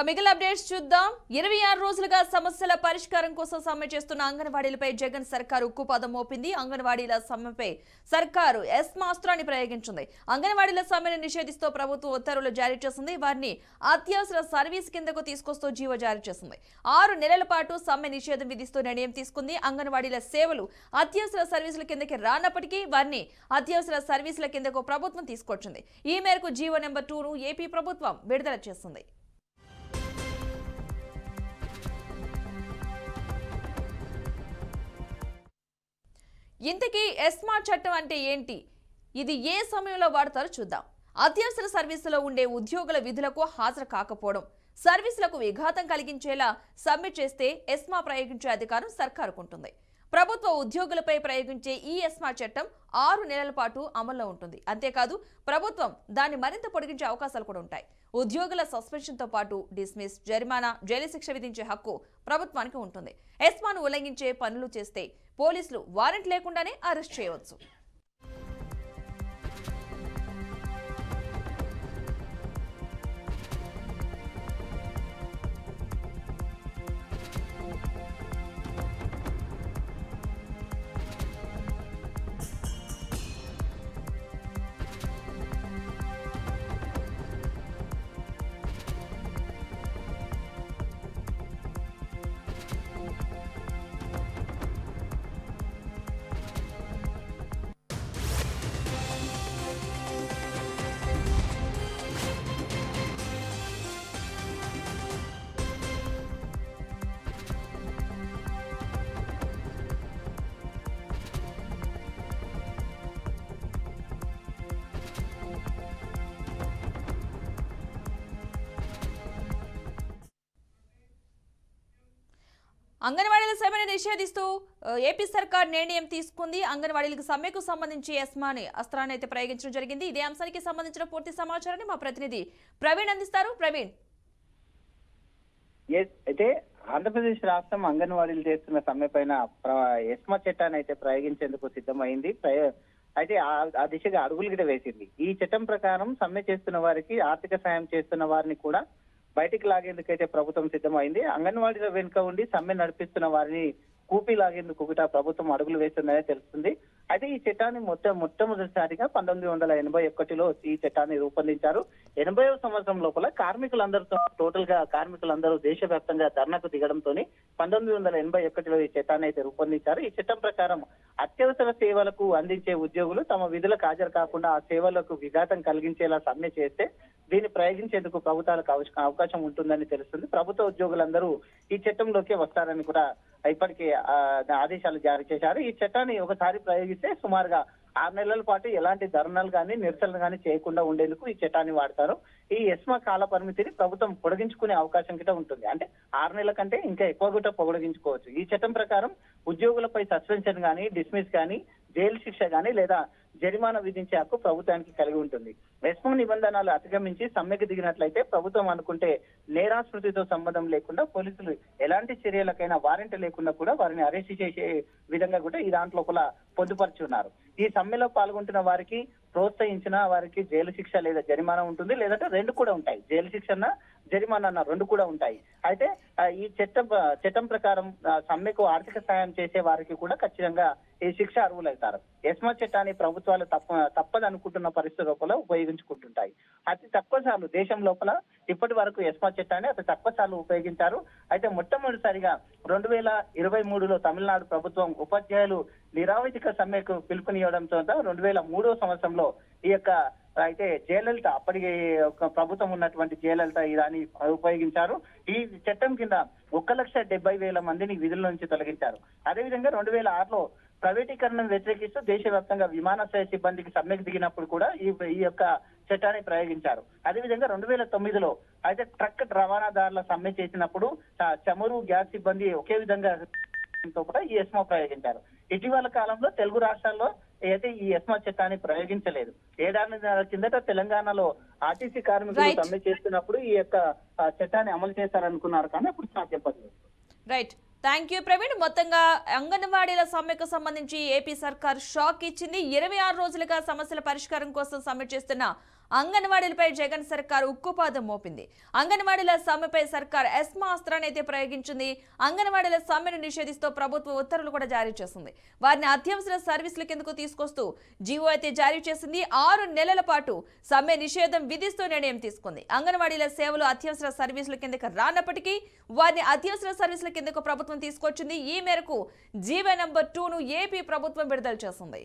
మిగిలిన అప్డేట్స్ చూద్దాం. 26 రోజులుగా సమస్యల పరిష్కారం కోసం సమ్మె చేస్తున్న అంగన్వాడీలపై జగన్ సర్కారు ఉక్కుపాదం మోపింది. అంగన్వాడీల సమ్మెపై సర్కారు ఎస్మా అస్త్రాన్ని ప్రయోగించింది. అంగన్వాడీల సమ్మెను నిషేధిస్తూ ప్రభుత్వం ఉత్తర్వులు జారీ చేసింది. వారిని అత్యవసర సర్వీస్ కిందకు తీసుకొస్తూ జీవో జారీ చేసింది. 6 నెలల పాటు సమ్మె నిషేధం విధిస్తూ నిర్ణయం తీసుకుంది. అంగన్వాడీల సేవలు అత్యవసర సర్వీసుల కిందకి రానప్పటికీ వారిని అత్యవసర సర్వీసుల కిందకు ప్రభుత్వం తీసుకొచ్చింది. ఈ మేరకు జీవో నెంబర్ 2ను ఏపీ ప్రభుత్వం విడుదల చేసింది. ఇంతకీ ఎస్మా చట్టం అంటే ఏంటి? ఇది ఏ సమయంలో వాడతారో చూద్దాం. అత్యవసర సర్వీసులో ఉండే ఉద్యోగుల విధులకు హాజరు కాకపోవడం, సర్వీసులకు విఘాతం కలిగించేలా సమ్మె చేస్తే ఎస్మా ప్రయోగించే అధికారం సర్కారుకుంటుంది. ప్రభుత్వ ఉద్యోగులపై ప్రయోగించే ఈ ఎస్మా చట్టం 6 నెలల పాటు అమల్లో ఉంటుంది. అంతేకాదు ప్రభుత్వం దాన్ని మరింత పొడిగించే అవకాశాలు కూడా ఉంటాయి. ఉద్యోగుల సస్పెన్షన్తో పాటు డిస్మిస్, జరిమానా, జైలు శిక్ష విధించే హక్కు ప్రభుత్వానికి ఉంటుంది. ఎస్మాను ఉల్లంఘించే పనులు చేస్తే పోలీసులు వారెంట్ లేకుండానే అరెస్ట్ చేయవచ్చు. అంగన్వాడీల సమ్మెను నిషేధిస్తూ ఏపీ సర్కార్ నిర్ణయం తీసుకుంది. అంగన్వాడీలకు సమ్మెకు సంబంధించి ఎస్మాని అస్త్రాన్ని అయితే ప్రయోగించడం జరిగింది. ఇదే అంశానికి సంబంధించిన పూర్తి సమాచారాన్ని మా ప్రతినిధి ప్రవీణ్ అందిస్తారు. ప్రవీణ్, అయితే ఆంధ్రప్రదేశ్ రాష్ట్రం అంగన్వాడీలు చేస్తున్న సమ్మె పైన ఎస్మా చట్టాన్ని అయితే ప్రయోగించేందుకు సిద్ధమైంది. అయితే ఆ దిశగా అడుగులు గిట వేసింది. ఈ చట్టం ప్రకారం సమ్మె చేస్తున్న వారికి ఆర్థిక సాయం చేస్తున్న వారిని కూడా బయటికి లాగేందుకైతే ప్రభుత్వం సిద్ధమైంది. అంగన్వాడీల వెనుక ఉండి సమ్మె నడిపిస్తున్న వారిని కూపీ లాగేందుకు కూడా ప్రభుత్వం అడుగులు వేస్తుందనే తెలుస్తుంది. అయితే ఈ చట్టాన్ని మొట్టమొదటిసారిగా 1981లో ఈ చట్టాన్ని రూపొందించారు. 80వ సంవత్సరం లోపల కార్మికులందరితో కార్మికులందరూ దేశవ్యాప్తంగా ధర్నాకు దిగడంతో 1981లో ఈ చట్టాన్ని అయితే రూపొందించారు. ఈ చట్టం ప్రకారం అత్యవసర సేవలకు అందించే ఉద్యోగులు తమ విధులకు హాజరు కాకుండా ఆ సేవలకు విఘాతం కలిగించేలా సమ్మె చేస్తే దీన్ని ప్రయోగించేందుకు ప్రభుత్వాలకు అవకాశం ఉంటుందని తెలుస్తుంది. ప్రభుత్వ ఉద్యోగులందరూ ఈ చట్టంలోకి వస్తారని కూడా ఇప్పటికే ఆదేశాలు జారీ చేశారు. ఈ చట్టాన్ని ఒకసారి ప్రయోగిస్తే సుమారుగా 6 నెలల పాటు ఎలాంటి ధర్నాలు కానీ నిరసనలు కానీ చేయకుండా ఉండేందుకు ఈ చట్టాన్ని వాడతారు. ఈ ఎస్మా కాల పరిమితిని ప్రభుత్వం పొడిగించుకునే అవకాశం గిట ఉంటుంది. అంటే 6 నెలల కంటే ఇంకా ఎక్కువ కూడా పొడిగించుకోవచ్చు. ఈ చట్టం ప్రకారం ఉద్యోగులపై సస్పెన్షన్ కానీ, డిస్మిస్ కానీ, జైలు శిక్ష కానీ లేదా జరిమానా విధించే హక్కు ప్రభుత్వానికి కలిగి ఉంటుంది. ఎస్మా నిబంధనలు అధిగమించి సమ్మెకు దిగినట్లయితే ప్రభుత్వం అనుకుంటే నేరాస్మృతితో సంబంధం లేకుండా పోలీసులు ఎలాంటి చర్యలకైనా వారెంట్ లేకుండా కూడా వారిని అరెస్ట్ చేసే విధంగా కూడా ఈ దాంట్లో పొందుపరిచి ఉన్నారు. ఈ సమ్మెలో పాల్గొంటున్న వారికి ప్రోత్సహించిన వారికి జైలు శిక్ష లేదా జరిమానా ఉంటుంది, లేదంటే 2 కూడా ఉంటాయి. జైలు శిక్ష జరిమానా 2 కూడా ఉంటాయి. అయితే ఈ చట్టం ప్రకారం సమ్మెకు ఆర్థిక సాయం చేసే వారికి కూడా ఖచ్చితంగా ఈ శిక్ష అర్హులవుతారు. ఎస్మా చట్టాన్ని ప్రభుత్వాలు తప్పదనుకుంటున్న పరిస్థితి లోపల ఉపయోగించుకుంటుంటాయి. అతి తక్కువ సార్లు దేశం లోపల ఇప్పటి వరకు ఎస్మా చట్టాన్ని అతి తక్కువ సార్లు ఉపయోగించారు. అయితే మొట్టమొదటిసారిగా 2023లో తమిళనాడు ప్రభుత్వం ఉపాధ్యాయులు నిరావధిక సమ్మెకు పిలుపునివ్వడంతో 2003వ సంవత్సరంలో ఈ యొక్క అయితే జయలలిత, అప్పటికి ప్రభుత్వం ఉన్నటువంటి జయలలిత ఇదాన్ని ఉపయోగించారు. ఈ చట్టం కింద 1,70,000 మందిని విధుల నుంచి తొలగించారు. అదేవిధంగా 2006లో ప్రైవేటీకరణను వ్యతిరేకిస్తూ దేశవ్యాప్తంగా విమానాశ్రయ సిబ్బందికి సమ్మెకు దిగినప్పుడు కూడా ఈ యొక్క చట్టాన్ని ప్రయోగించారు. అదేవిధంగా 2009లో అయితే ట్రక్ రవాణాదారుల సమ్మె చేసినప్పుడు చమురు, గ్యాస్ సిబ్బంది ఒకే విధంగా కూడా ఈ ఎస్మా ప్రయోగించారు. ఇటీవల కాలంలో తెలుగు రాష్ట్రాల్లో అయితే ఈ ఎస్మా చట్టాన్ని ప్రయోగించలేదు. 7 నెలల కిందట తెలంగాణలో ఆర్టీసీ కార్మికులు సమ్మె చేస్తున్నప్పుడు ఈ యొక్క చట్టాన్ని అమలు చేశారనుకున్నారు, కానీ అప్పుడు సాధ్యపడలేదు. Right, thank you Praveen. మొత్తంగా అంగన్వాడీల సమ్మెకు సంబంధించి ఏపీ సర్కార్ షాక్ ఇచ్చింది. 26 రోజులుగా సమస్యల పరిష్కారం కోసం సమ్మె చేస్తున్న అంగన్వాడీలపై జగన్ సర్కార్ ఉక్కుపాదం మోపింది. అంగన్వాడీల సమ్మెపై సర్కార్ ఎస్మా అస్త్రాన్ని అయితే ప్రయోగించింది. అంగన్వాడీల సమ్మెను నిషేధిస్తూ ప్రభుత్వం ఉత్తర్వులు కూడా జారీ చేసింది. వారిని అత్యవసర సర్వీసుల కిందకు తీసుకొస్తూ జీవో అయితే జారీ చేసింది. 6 నెలల పాటు సమ్మె నిషేధం విధిస్తూ నిర్ణయం తీసుకుంది. అంగన్వాడీల సేవలు అత్యవసర సర్వీసుల కిందకు రానప్పటికీ వారిని అత్యవసర సర్వీసుల కిందకు ప్రభుత్వం తీసుకొచ్చింది. ఈ మేరకు జీవో నంబర్ 2ను ఏపీ ప్రభుత్వం విడుదల చేసింది.